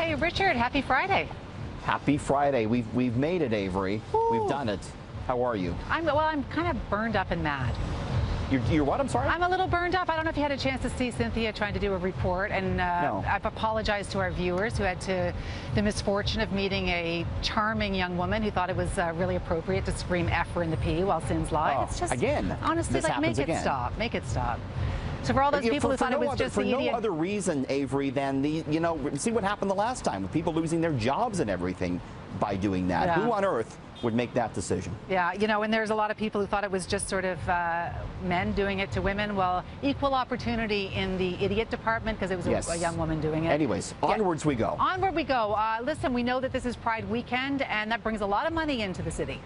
Hey, Richard, happy Friday. Happy Friday. We've made it, Avery. Ooh. We've done it. How are you? I'm kind of burned up and mad. You're what? I'm sorry? I'm a little burned up. I don't know if you had a chance to see Cynthia trying to do a report, and No. I've apologized to our viewers who had the misfortune of meeting a charming young woman who thought it was really appropriate to scream F her in the P while Cin's live. Oh, it's just, again, honestly, this like, make happens it again. stop. Make it stop. So for all those people who thought it was just the idiot. For no other reason, Avery, than see what happened the last time with people losing their jobs and everything by doing that. Yeah. Who on earth would make that decision? Yeah, and there's a lot of people who thought it was just sort of men doing it to women. Well, equal opportunity in the idiot department because it was Yes. a young woman doing it. Anyways, onwards we go. Onward we go. Listen, we know that this is Pride weekend, and that brings a lot of money into the city.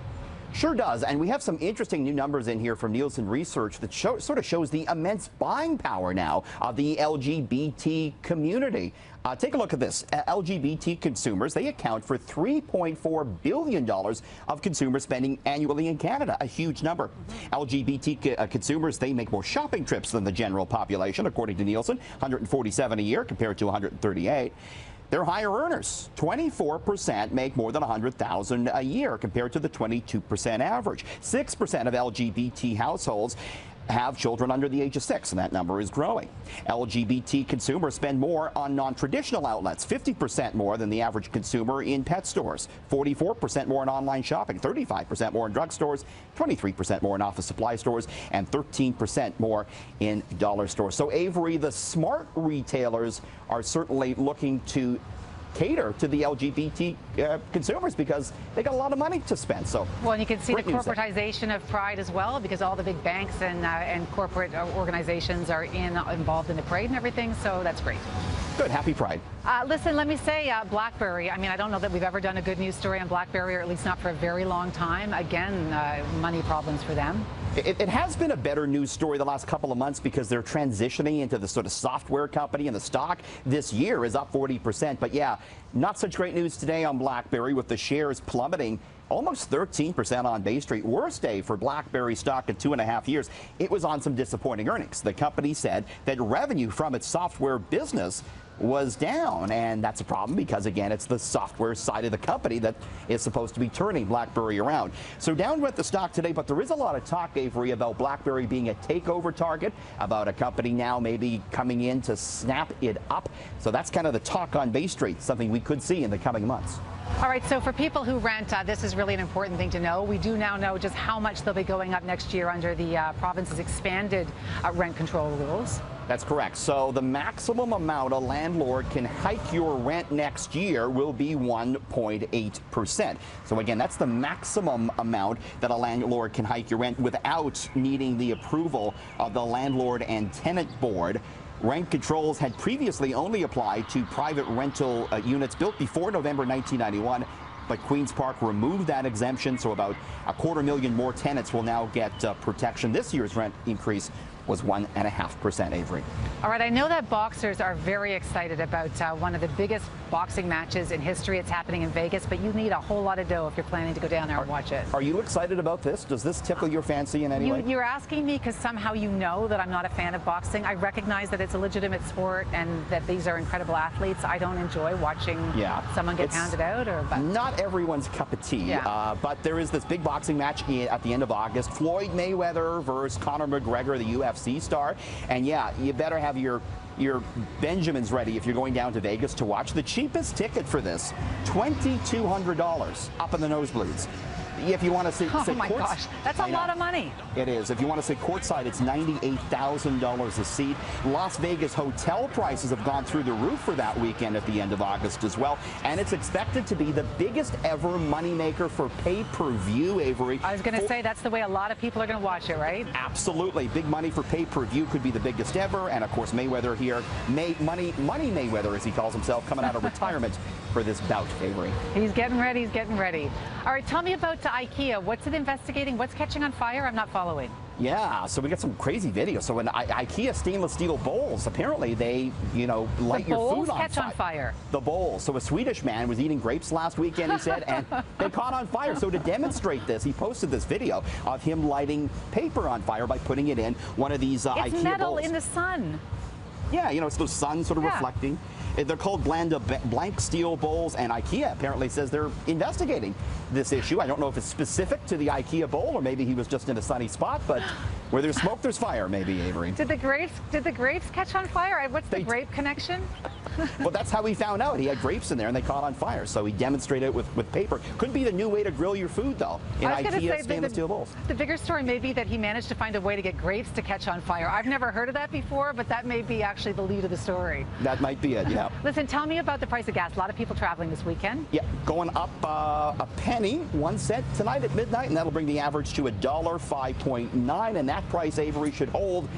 Sure does, and we have some interesting new numbers in here from Nielsen Research that sort of shows the immense buying power now of the LGBT community. Take a look at this. LGBT consumers, they account for $3.4 billion of consumer spending annually in Canada, a huge number. LGBT consumers, they make more shopping trips than the general population, according to Nielsen, 147 a year compared to 138. They're higher earners. 24% make more than $100,000 a year compared to the 22% average. 6% of LGBT households have children under the age of 6, and that number is growing. LGBT consumers spend more on non-traditional outlets, 50% more than the average consumer in pet stores, 44% more in online shopping, 35% more in drugstores, 23% more in office supply stores, and 13% more in dollar stores. So, Avery, the smart retailers are certainly looking to cater to the LGBT consumers because they got a lot of money to spend. So, well, and you can see the great news there. corporatization of Pride as well, because all the big banks and corporate organizations are involved in the parade and everything. So that's great. Good. Happy Pride. Listen, let me say BlackBerry. I mean, I don't know that we've ever done a good news story on BlackBerry, or at least not for a very long time. Again, money problems for them. It has been a better news story the last couple of months because they're transitioning into the sort of software company, and the stock this year is up 40%. But yeah, not such great news today on BlackBerry, with the shares plummeting almost 13% on Bay Street. Worst day for BlackBerry stock in 2.5 years. It was on some disappointing earnings. The company said that revenue from its software business was down, and that's a problem because, again, it's the software side of the company that is supposed to be turning BlackBerry around. So down went the stock today, but there is a lot of talk, Avery, about BlackBerry being a takeover target, about a company now maybe coming in to snap it up. So that's kind of the talk on Bay Street, something we could see in the coming months. All right, so for people who rent, this is really an important thing to know. We do now know just how much they'll be going up next year under the province's expanded rent control rules. That's correct. So the maximum amount a landlord can hike your rent next year will be 1.8%. So again, that's the maximum amount that a landlord can hike your rent without needing the approval of the Landlord and Tenant Board. Rent controls had previously only applied to private rental units built before November 1991. But Queen's Park removed that exemption, so about 250,000 more tenants will now get protection. This year's rent increase was 1.5%, Avery. All right, I know that boxers are very excited about one of the biggest boxing matches in history. It's happening in Vegas, but you need a whole lot of dough if you're planning to go down there and watch it. Are you excited about this? Does this tickle your fancy in any way? You're asking me because somehow you know that I'm not a fan of boxing. I recognize that it's a legitimate sport and that these are incredible athletes. I don't enjoy watching someone get pounded out. But not everyone's cup of tea. Yeah. But there is this big boxing match at the end of August. Floyd Mayweather versus Conor McGregor, the UFC star. And yeah, you better have your Benjamins ready if you're going down to Vegas to watch. The cheapest ticket for this, $2,200 up in the nosebleeds. If you want to see, oh my gosh, that's a lot of money. It is. If you want to sit courtside, it's $98,000 a seat. Las Vegas hotel prices have gone through the roof for that weekend at the end of August as well. And it's expected to be the biggest ever moneymaker for pay-per-view, Avery. I was going to say, that's the way a lot of people are going to watch it, right? Absolutely. Big money for pay-per-view, could be the biggest ever. And, of course, Mayweather here, Money Mayweather, as he calls himself, coming out of retirement for this bout, Avery. He's getting ready. He's getting ready. All right, tell me about IKEA. What's it investigating? What's catching on fire? I'm not following. Yeah, so we got some crazy videos. So in IKEA stainless steel bowls, apparently they, light your food on fire. Catch on fire. The bowls. So a Swedish man was eating grapes last weekend, he said, and they caught on fire. So to demonstrate this, he posted this video of him lighting paper on fire by putting it in one of these IKEA bowls. It's metal in the sun. Yeah, it's the sun sort of reflecting. They're called blank steel bowls, and Ikea apparently says they're investigating this issue. I don't know if it's specific to the Ikea bowl, or maybe he was just in a sunny spot, but where there's smoke, there's fire, maybe, Avery. Did the grapes catch on fire? What's the grape connection? Well, that's how he found out. He had grapes in there, and they caught on fire, so he demonstrated it with paper. Could be the new way to grill your food, though, in Ikea stainless steel bowls. The bigger story may be that he managed to find a way to get grapes to catch on fire. I've never heard of that before, but that may be actually the lead of the story. That might be it, yeah. Listen, tell me about the price of gas. A lot of people traveling this weekend. Yeah, going up a penny, 1 cent tonight at midnight, and that'll bring the average to $1.05.9, and that price, Avery, should hold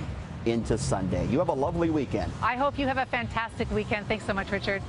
into Sunday. You have a lovely weekend. I hope you have a fantastic weekend. Thanks so much, Richard.